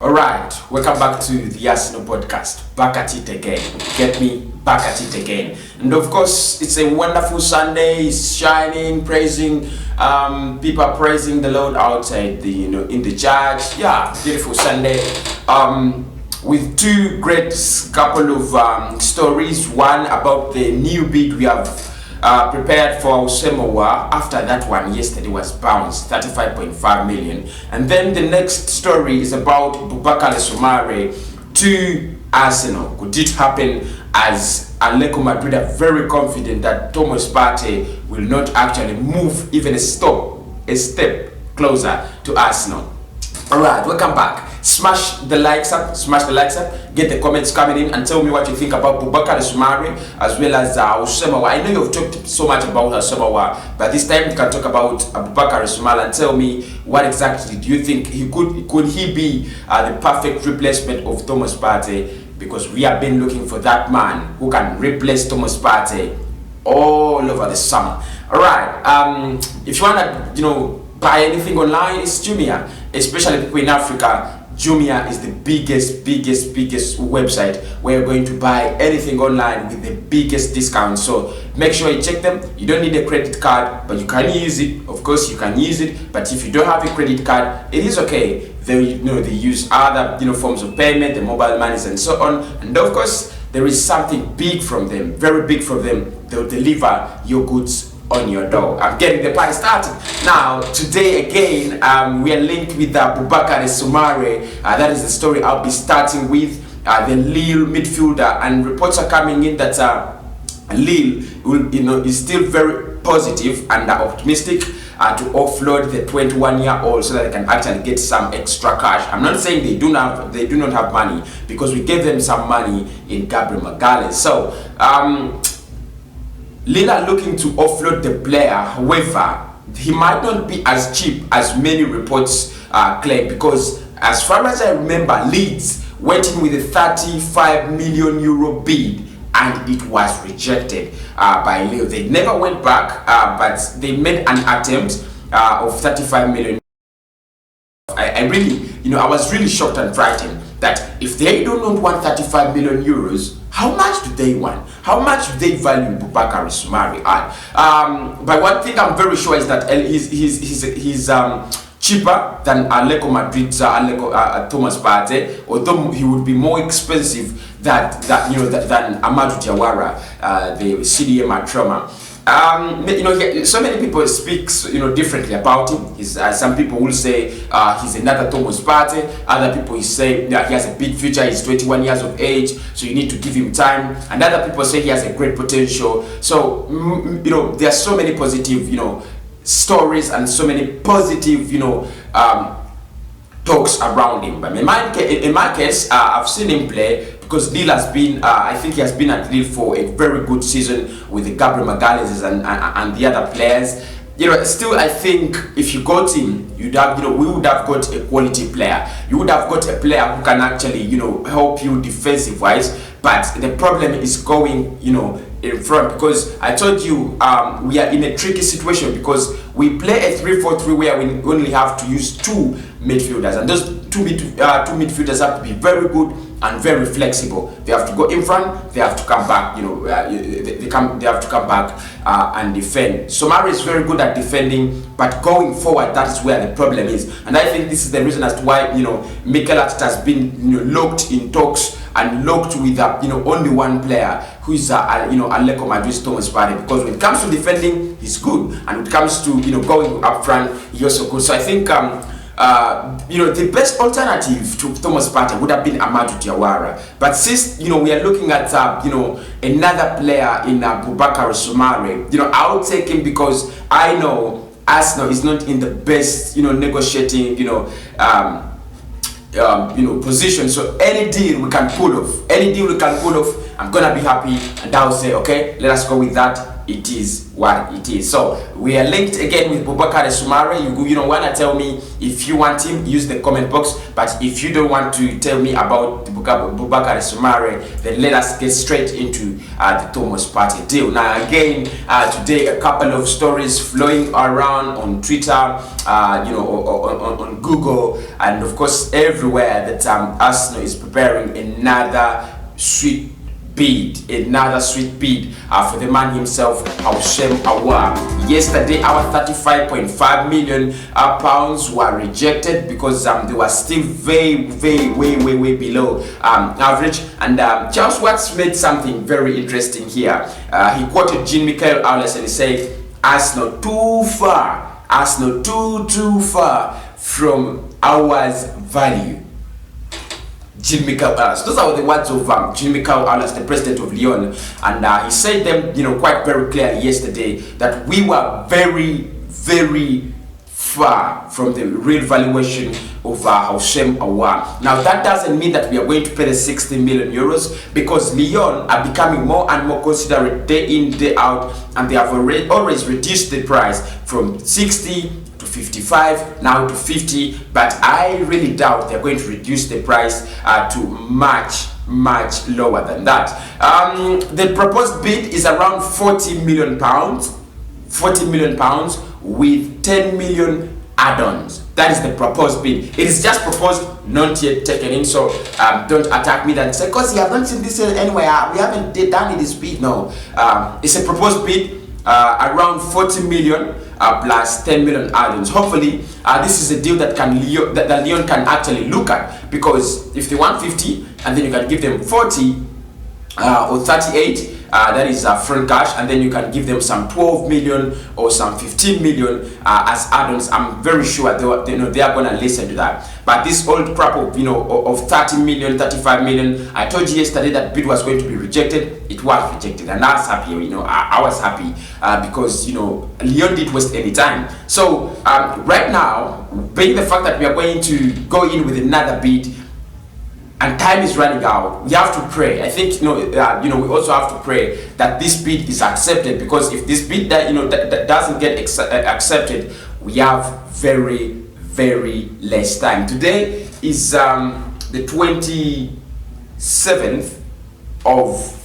Alright, welcome back to the Arsenal podcast. Back at it again. Get me? Back at it again. And of course, it's a wonderful Sunday. It's shining, praising, people are praising the Lord outside the, in the church. Yeah, beautiful Sunday. With two great couple of stories. One about the new bid we have prepared for Houssem Aouar. After that one, yesterday was bounced 35.5 million. And then the next story is about Boubakary Soumaré to Arsenal. Could it happen, as Atletico Madrid are very confident that TROOPZ will not actually move even a step closer to Arsenal? Alright, welcome back. Smash the likes up, get the comments coming in and tell me what you think about Boubakary Soumaré as well as Houssem Aouar. I know you've talked so much about Houssem Aouar, but this time you can talk about Boubakary Soumaré and tell me what exactly do you think he could he be the perfect replacement of TROOPZ, because we have been looking for that man who can replace TROOPZ all over the summer. Alright, if you wanna buy anything online, it's Jumia, especially people in Africa. Jumia is the biggest website where you're going to buy anything online with the biggest discount. So make sure you check them. You don't need a credit card, but you can use it. Of course, you can use it. But if you don't have a credit card, it is okay. They use other forms of payment, the mobile monies and so on. And of course, there is something big from them, very big from them. They'll deliver your goods on your door. I'm getting the party started. Now, today again, we are linked with Boubakary Soumaré. That is the story I'll be starting with. The Lille midfielder, and reports are coming in that Lille will, is still very positive and optimistic to offload the 21-year-old so that they can actually get some extra cash. I'm not saying they do not have money, because we gave them some money in Gabriel Magalhaes. So Lille are looking to offload the player. However, he might not be as cheap as many reports claim, because as far as I remember, Leeds went in with a 35 million euro bid and it was rejected by Lille. They never went back, but they made an attempt of 35 million. I really, I was really shocked and frightened that if they don't want 35 million euros, how much do they want? How much do they value Boubakary Soumaré at? But one thing I'm very sure is that he's cheaper than Atletico Madrid's TROOPZ, although he would be more expensive than Amadou Diawara, the CDM at Roma. So many people speak differently about him. Some people will say he's another TROOPZ. Other people say that he has a big future. He's 21 years of age, so you need to give him time. And other people say he has a great potential. So there are so many positive stories and so many positive talks around him. But in my case, I've seen him play, because Lille has been, I think he has been at Lille for a very good season with the Gabriel Magalhaes and the other players. Still, I think if you got him, you'd have, we would have got a quality player. You would have got a player who can actually, help you defensive-wise. But the problem is going, in front, because I told you we are in a tricky situation, because we play a 3-4-3 where we only have to use two midfielders, and those two midfielders have to be very good and very flexible. They have to go in front, they have to come back, they have to come back and defend. Soumare is very good at defending, but going forward, that is where the problem is. And I think this is the reason as to why Mikel Arteta has been locked in talks and locked with only one player, who is Atletico Madrid's TROOPZ, because when it comes to defending, he's good, and when it comes to going up front, he's also good. So I think the best alternative to TROOPZ would have been Amadou Diawara. But since we are looking at another player in Boubakary Soumaré, I'll take him, because I know Arsenal is not in the best negotiating position. So any deal we can pull off, I'm gonna be happy, and I'll say, okay, let us go with that. it is what it is. So we are linked again with Boubakary Soumaré. You don't want to tell me if you want him, use the comment box. But if you don't want to tell me about Boubakary Soumaré, then let us get straight into the Thomas Partey deal. Now again, today a couple of stories flowing around on Twitter, on Google, and of course everywhere that Arsenal is preparing another sweet bid for the man himself, Houssem Aouar. Yesterday, our 35.5 million pounds were rejected because they were still way below average. And Charles Watts made something very interesting here. He quoted Jean-Michel Aulas and he said, Arsenal too far, Arsenal too far from Aouar's value. Jean-Michel Aulas. Those are the words of Jean-Michel Aulas, the president of Lyon, and he said them, quite very clearly yesterday that we were very far from the real valuation of Houssem Aouar. Now that doesn't mean that we are going to pay the 60 million euros, because Lyon are becoming more and more considerate day in, day out, and they have always reduced the price from 60 to 55, now to 50, but I really doubt they're going to reduce the price to much lower than that. The proposed bid is around 40 million pounds, with 10 million add-ons. That is the proposed bid. It is just proposed, not yet taken in, so don't attack me and say, because you have not seen this anywhere, we haven't done this bid. No, it's a proposed bid around 40 million plus 10 million add-ons. Hopefully this is a deal that Lyon can actually look at, because if they want 50 and then you can give them 40 or 38, that is front cash, and then you can give them some 12 million or some 15 million as add-ons. I'm very sure they are gonna listen to that. But this old crap of of 30 million, 35 million, I told you yesterday that bid was going to be rejected. It was rejected, and I was happy. I was happy because Lyon didn't waste any time. So right now, being the fact that we are going to go in with another bid, and time is running out, we have to pray. I think we also have to pray that this bid is accepted, because if this bid that doesn't get accepted, we have very less time. Today is the 27th of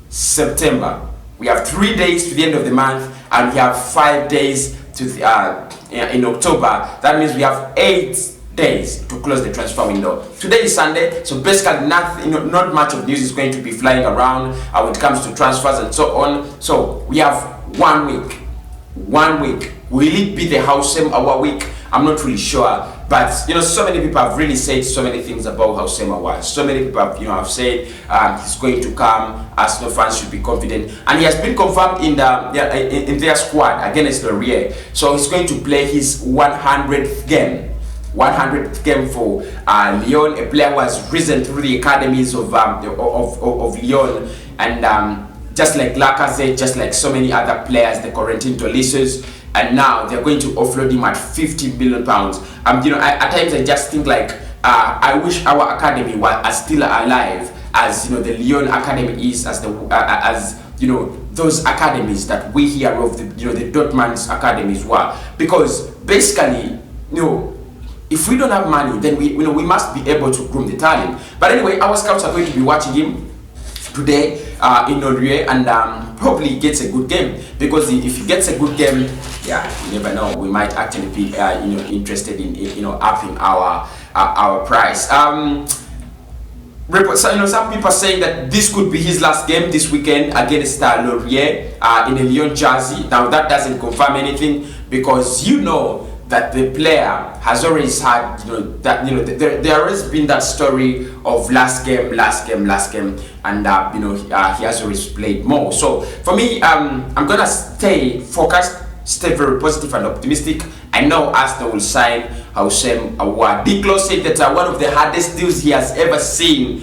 September. We have 3 days to the end of the month, and we have 5 days to in October. That means we have 8 days to close the transfer window. Today is Sunday, so basically nothing, not much of news is going to be flying around when it comes to transfers and so on. So we have 1 week. Will it be the Houssem Aouar week? I'm not really sure, but so many people have really said so many things about Houssem Aouar. So many people have said he's going to come. Arsenal fans should be confident, and he has been confirmed in their squad against Lorient. So he's going to play his 100th game. 100th game for Lyon, a player who has risen through the academies of Lyon, and just like Lacazette, just like so many other players, the Corentin Tolisos, and now they're going to offload him at 50 million pounds. At times I just think like I wish our academy was still alive, as the Lyon academy is, as those academies that we hear of, the Dortmund's academies were, because basically if we don't have money, then we must be able to groom the talent. But anyway, our scouts are going to be watching him today in Lorient, and probably gets a good game, because if he gets a good game, you never know, we might actually be interested in upping our price. Some people are saying that this could be his last game this weekend against Lorient in a Lyon jersey. Now that doesn't confirm anything, because that the player has always had, there always been that story of last game, and he has always played more. So for me, I'm gonna stay focused, stay very positive and optimistic. I know Arsenal will sign Houssem Aouar. Diklo said that one of the hardest deals he has ever seen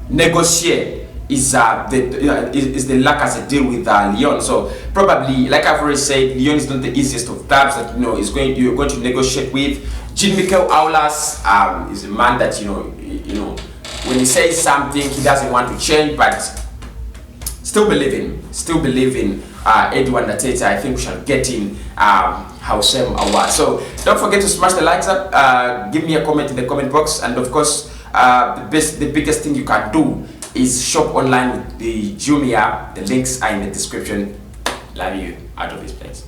negotiate is the Lacazette deal with Lyon. So probably, like I've already said, Lyon is not the easiest of clubs that you're going to negotiate with. Jean-Michel Aulas is a man that when he says something, he doesn't want to change, but still believe in Edwin Nateta. I think we shall get in Houssem Aouar. So don't forget to smash the likes up, give me a comment in the comment box, and of course the biggest thing you can do is shop online with the Jumia. The links are in the description. Love you. Out of this place.